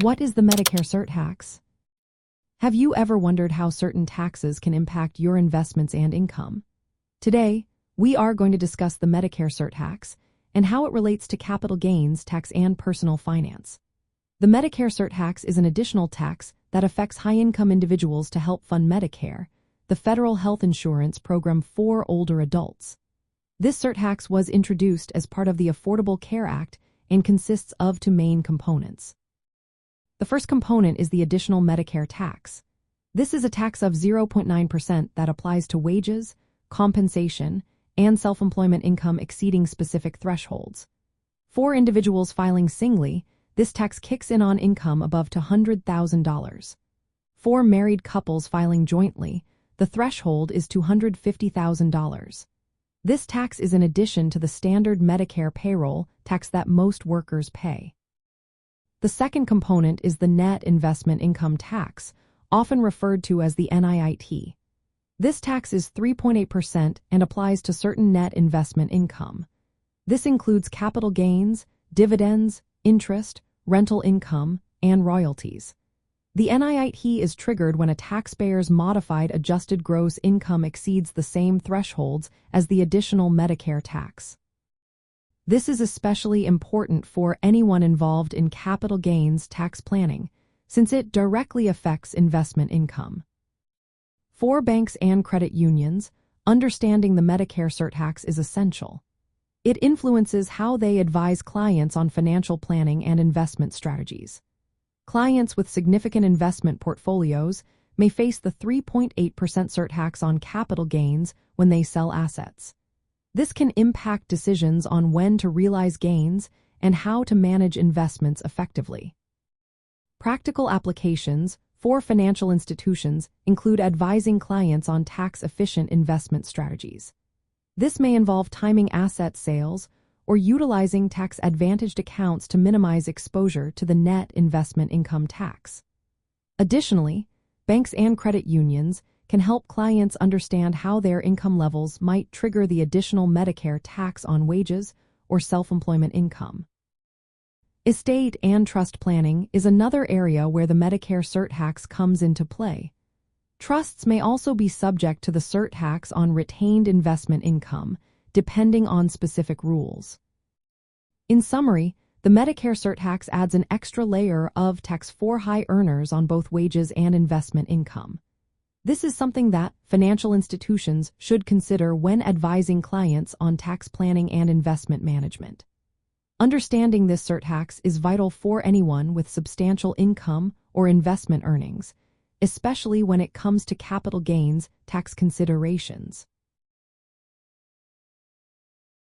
What is the Medicare Surtax? Have you ever wondered how certain taxes can impact your investments and income? Today, we are going to discuss the Medicare Surtax and how it relates to capital gains tax and personal finance. The Medicare Surtax is an additional tax that affects high-income individuals to help fund Medicare, the federal health insurance program for older adults. This surtax was introduced as part of the Affordable Care Act and consists of two main components. The first component is the Additional Medicare Tax. This is a tax of 0.9% that applies to wages, compensation, and self-employment income exceeding specific thresholds. For individuals filing singly, this tax kicks in on income above $200,000. For married couples filing jointly, the threshold is $250,000. This tax is in addition to the standard Medicare payroll tax that most workers pay. The second component is the net investment income tax, often referred to as the NIIT. This tax is 3.8% and applies to certain net investment income. This includes capital gains, dividends, interest, rental income, and royalties. The NIIT is triggered when a taxpayer's modified adjusted gross income exceeds the same thresholds as the additional Medicare tax. This is especially important for anyone involved in capital gains tax planning, since it directly affects investment income. For banks and credit unions, understanding the Medicare Surtax is essential. It influences how they advise clients on financial planning and investment strategies. Clients with significant investment portfolios may face the 3.8% surtax on capital gains when they sell assets. This can impact decisions on when to realize gains and how to manage investments effectively. Practical applications for financial institutions include advising clients on tax-efficient investment strategies. This may involve timing asset sales or utilizing tax-advantaged accounts to minimize exposure to the net investment income tax. Additionally, banks and credit unions can help clients understand how their income levels might trigger the additional Medicare tax on wages or self-employment income. Estate and trust planning is another area where the Medicare surtax comes into play. Trusts may also be subject to the surtax on retained investment income, depending on specific rules. In summary, the Medicare surtax adds an extra layer of tax for high earners on both wages and investment income. This is something that financial institutions should consider when advising clients on tax planning and investment management. Understanding this surtax is vital for anyone with substantial income or investment earnings, especially when it comes to capital gains tax considerations.